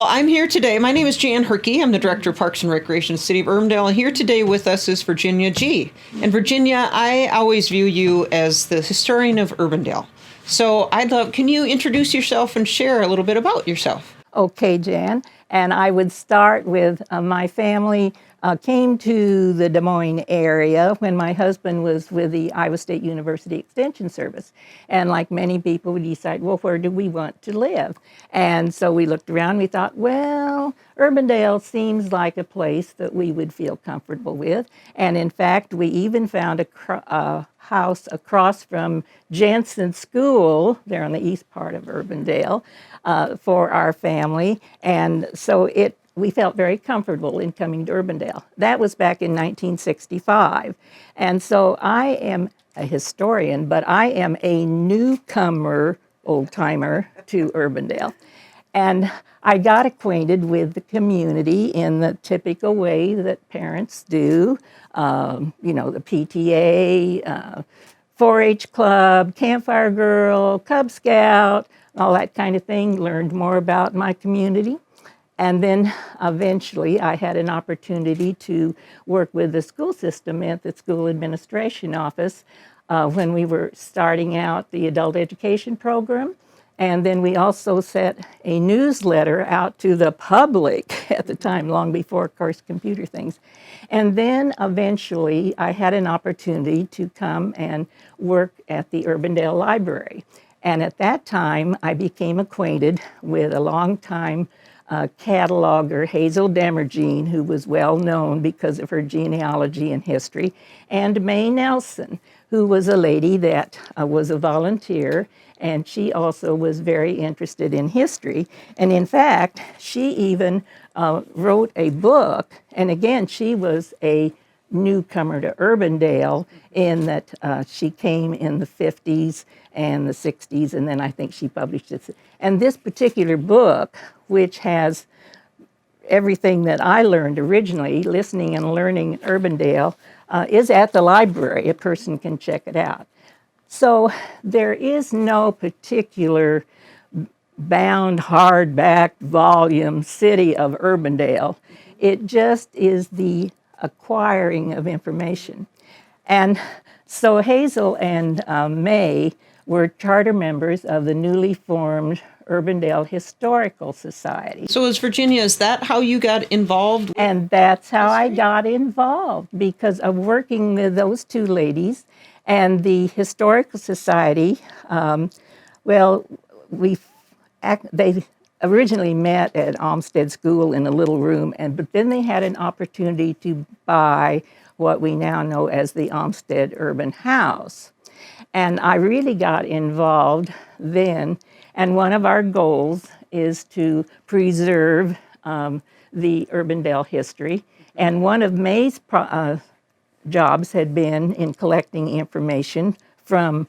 Well, I'm here today. My name is Jan Herkey. I'm the Director of Parks and Recreation in the City of Urbandale. Here today with us is Virginia G. And Virginia, I always view you as the historian of Urbandale. So can you introduce yourself and share a little bit about yourself? Okay, Jan. And I would start with my family came to the Des Moines area when my husband was with the Iowa State University Extension Service. And like many people, we decided, well, where do we want to live? And so we looked around, we thought, well, Urbandale seems like a place that we would feel comfortable with. And in fact, we even found a house across from Jensen School, there on the east part of Urbandale, for our family. And so we felt very comfortable in coming to Urbandale. That was back in 1965. And so I am a historian, but I am a newcomer, old-timer to Urbandale. And I got acquainted with the community in the typical way that parents do. The PTA, 4-H club, Campfire Girl, Cub Scout, all that kind of thing. Learned more about my community. And then eventually I had an opportunity to work with the school system at the school administration office when we were starting out the adult education program. And then we also sent a newsletter out to the public at the time, long before, of course, computer things. And then eventually I had an opportunity to come and work at the Urbandale Library. And at that time, I became acquainted with a longtime cataloger, Hazel Demerjean, who was well known because of her genealogy and history, and Mae Nelson, who was a lady that was a volunteer, and she also was very interested in history. And in fact, she even wrote a book, and again, she was a newcomer to Urbandale in that she came in the 50s and the 60s, and then I think she published it. And this particular book, which has everything that I learned originally, listening and learning in Urbandale, is at the library. A person can check it out. So there is no particular bound, hardback volume city of Urbandale. It just is the acquiring of information. And so Hazel and May were charter members of the newly formed Urbandale Historical Society. So is that how you got involved? And that's how I got involved, because of working with those two ladies and the Historical Society. They originally met at Olmsted School in a little room, but then they had an opportunity to buy what we now know as the Olmsted Urban House. And I really got involved then, and one of our goals is to preserve the Urbandale history. And one of May's jobs had been in collecting information from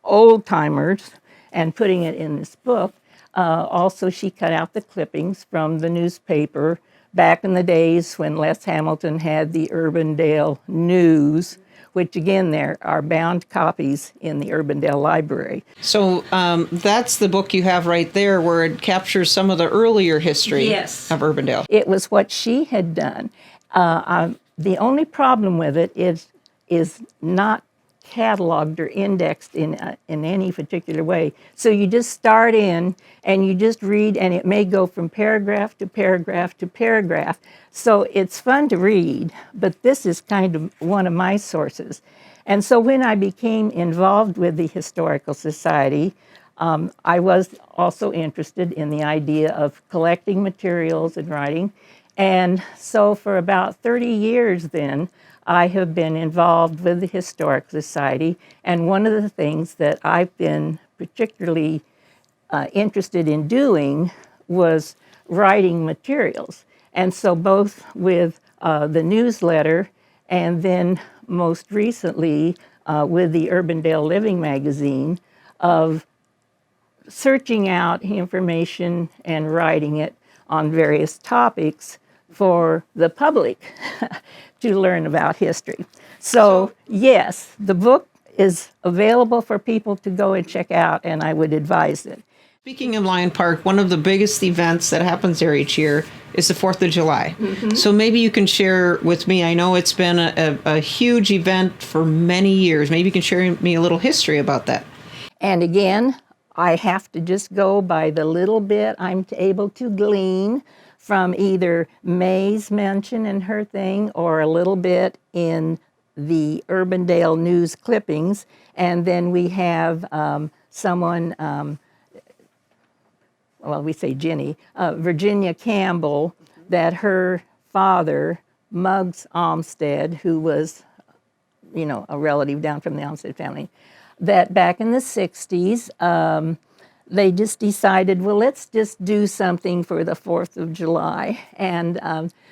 old-timers and putting it in this book. Also, she cut out the clippings from the newspaper back in the days when Les Hamilton had the Urbandale News, which again, there are bound copies in the Urbandale Library. So that's the book you have right there where it captures some of the earlier history of Urbandale. It was what she had done. The only problem with it is not cataloged or indexed in any particular way. So you just start in and you just read, and it may go from paragraph to paragraph to paragraph. So it's fun to read, but this is kind of one of my sources. And so when I became involved with the Historical Society, I was also interested in the idea of collecting materials and writing. And so for about 30 years then, I have been involved with the Historic Society, and one of the things that I've been particularly interested in doing was writing materials. And so both with the newsletter and then most recently with the Urbandale Living magazine, of searching out information and writing it on various topics for the public to learn about history. So yes, the book is available for people to go and check out, and I would advise it. Speaking of Lion Park, one of the biggest events that happens there each year is the 4th of July. So maybe you can share with me, I know it's been a huge event for many years. Maybe you can share me a little history about that. And again, I have to just go by the little bit I'm able to glean from either May's mention in her thing or a little bit in the Urbandale news clippings. And then we have someone, well, we say Jenny, Virginia Campbell, that her father, Muggs Olmsted, who was, a relative down from the Olmsted family, that back in the 60s, they just decided, well, let's just do something for the 4th of July. And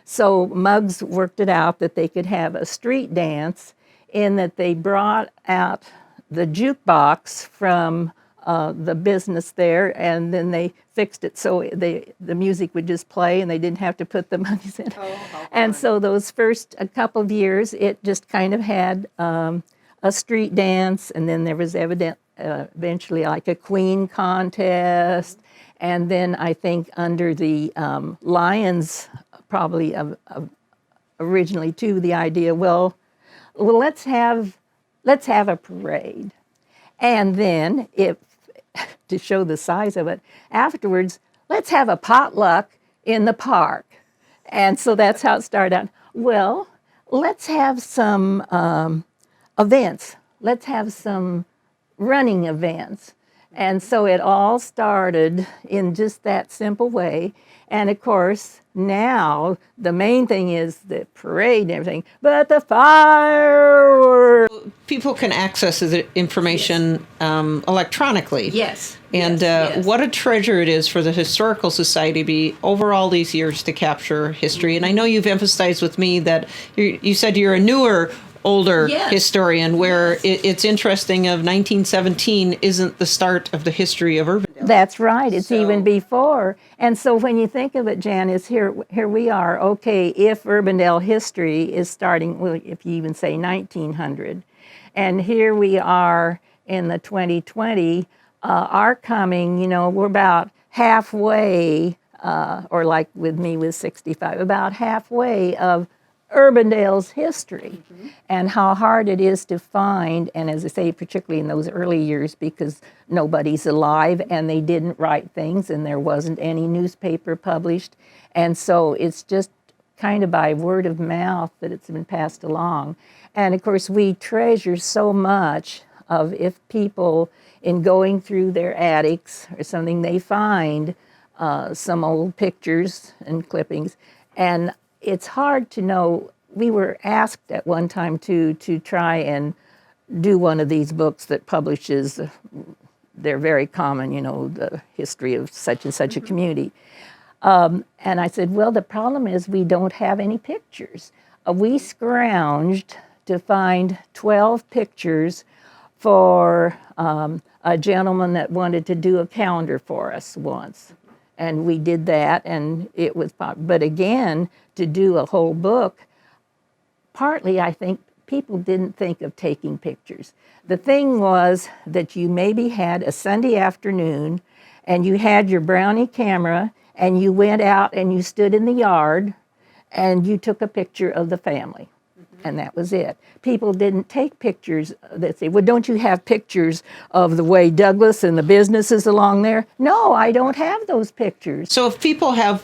so Muggs worked it out that they could have a street dance in that they brought out the jukebox from the business there, and then they fixed it so the music would just play and they didn't have to put the monies in. And so those first a couple of years, it just kind of had a street dance, and then there was eventually like a queen contest, and then I think under the Lions, probably originally too, the idea, well, let's have a parade, and then to show the size of it, afterwards, let's have a potluck in the park, and so that's how it started out. Well, let's have some events. Let's have some running events. And so it all started in just that simple way. And of course, now the main thing is the parade and everything, but the fireworks. People can access the information electronically. Yes. And yes. What a treasure it is for the Historical Society to be over all these years to capture history. And I know you've emphasized with me that you said you're a newer older historian, where it's interesting of 1917 isn't the start of the history of Urbandale. That's right. It's even before. And so when you think of it, Janice, here we are. Okay, if Urbandale history is starting, well, if you even say 1900, and here we are in the 2020, our coming, we're about halfway, or like with me with 65, about halfway of Urbandale's history, and how hard it is to find, and as I say, particularly in those early years, because nobody's alive and they didn't write things and there wasn't any newspaper published, and so it's just kind of by word of mouth that it's been passed along. And of course, we treasure so much of if people, in going through their attics or something, they find some old pictures and clippings, and it's hard to know. We were asked at one time to try and do one of these books that publishes, they're very common, the history of such and such a community. And I said, well, the problem is we don't have any pictures. We scrounged to find 12 pictures for a gentleman that wanted to do a calendar for us once. And we did that, and it was, but again, to do a whole book, partly I think people didn't think of taking pictures. The thing was that you maybe had a Sunday afternoon, and you had your Brownie camera, and you went out and you stood in the yard, and you took a picture of the family. And that was it. People didn't take pictures that say, well, don't you have pictures of the way Douglas and the businesses along there? No, I don't have those pictures. So if people have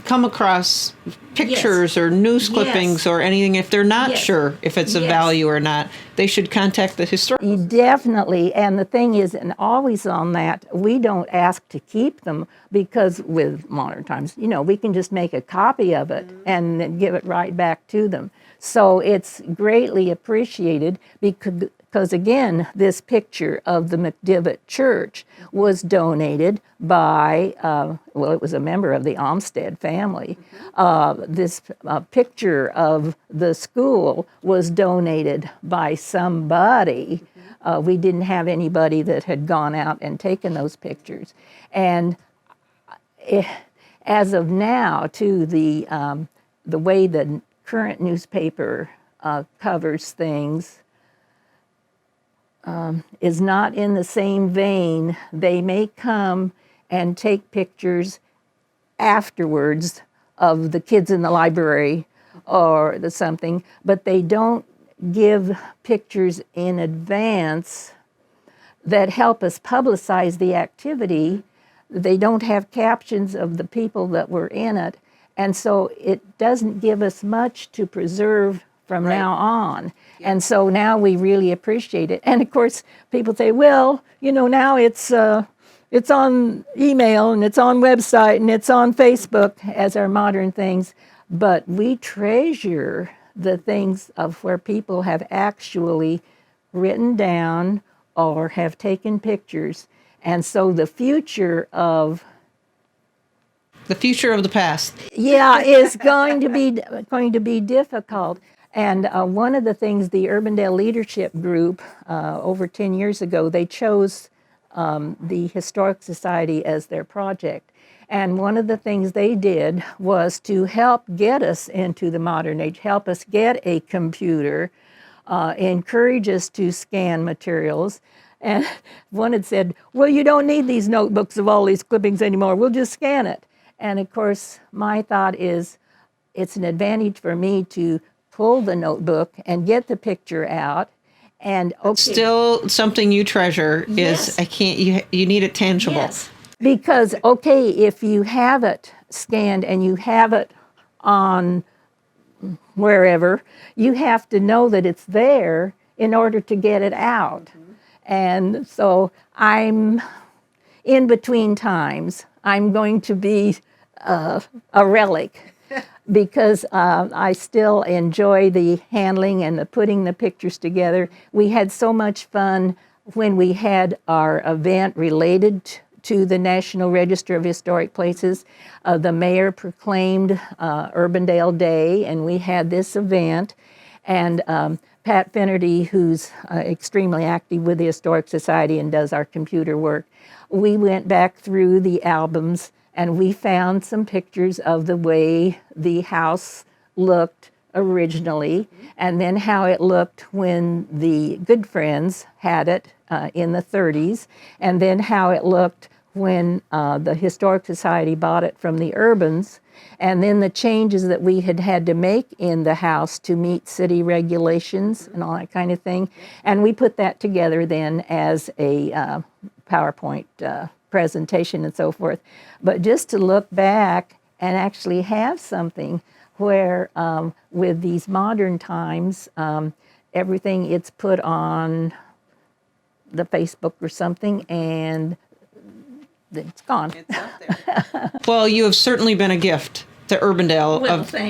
come across pictures or news clippings or anything, if they're not sure if it's of value or not, they should contact the historian. Definitely. And the thing is, and always on that, we don't ask to keep them, because with modern times, we can just make a copy of it and then give it right back to them. So it's greatly appreciated because again, this picture of the McDivitt Church was donated by, it was a member of the Olmsted family. This picture of the school was donated by somebody. We didn't have anybody that had gone out and taken those pictures. And as of now, too, the way the current newspaper covers things is not in the same vein. They may come and take pictures afterwards of the kids in the library or something, but they don't give pictures in advance that help us publicize the activity. They don't have captions of the people that were in it, and so it doesn't give us much to preserve from now on. And so now we really appreciate it. And of course, people say, well, now it's on email and it's on website and it's on Facebook as our modern things, but we treasure the things of where people have actually written down or have taken pictures. And so the future of the past. is going to be difficult. And one of the things the Urbandale Leadership Group over 10 years ago, they chose the Historic Society as their project. And one of the things they did was to help get us into the modern age, help us get a computer, encourage us to scan materials. And one had said, well, you don't need these notebooks of all these clippings anymore. We'll just scan it. And of course, my thought is it's an advantage for me to pull the notebook and get the picture out. And still something you treasure is you need it tangible. Yes. Because, if you have it scanned and you have it on wherever, you have to know that it's there in order to get it out. And so I'm in between times. I'm going to be a relic because I still enjoy the handling and the putting the pictures together. We had so much fun when we had our event related to the National Register of Historic Places. The mayor proclaimed Urbandale Day, and we had this event. And Pat Finnerty, who's extremely active with the Historic Society and does our computer work, we went back through the albums and we found some pictures of the way the house looked originally, and then how it looked when the Good Friends had it in the 30s, and then how it looked when the Historic Society bought it from the Urbans, and then the changes that we had to make in the house to meet city regulations and all that kind of thing. And we put that together then as a PowerPoint presentation and so forth. But just to look back and actually have something where with these modern times, everything it's put on the Facebook or something, and it's gone. It's out there. Well, you have certainly been a gift to Urbandale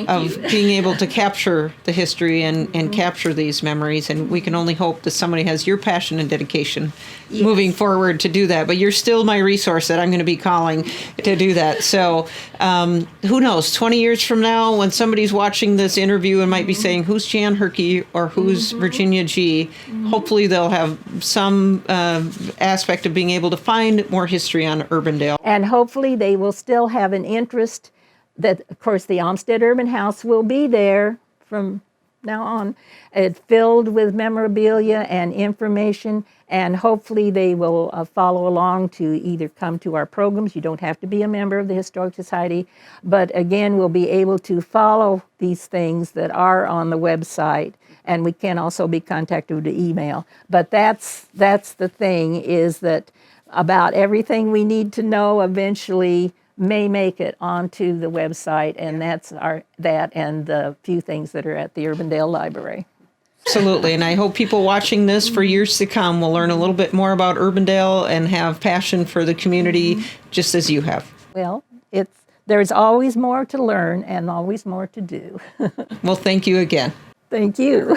of being able to capture the history and capture these memories. And we can only hope that somebody has your passion and dedication moving forward to do that. But you're still my resource that I'm going to be calling to do that. So who knows, 20 years from now, when somebody's watching this interview and might be saying, who's Jan Herke or who's Virginia G., hopefully they'll have some aspect of being able to find more history on Urbandale. And hopefully they will still have an interest that, of course, the Olmsted Urban House will be there from now on. It's filled with memorabilia and information, and hopefully they will follow along to either come to our programs. You don't have to be a member of the Historic Society, but again, we'll be able to follow these things that are on the website, and we can also be contacted with email. But that's the thing, is that about everything we need to know eventually may make it onto the website, and that's that and the few things that are at the Urbandale Library. Absolutely, and I hope people watching this for years to come will learn a little bit more about Urbandale and have passion for the community just as you have. Well, there's always more to learn and always more to do. Well, thank you again. Thank you.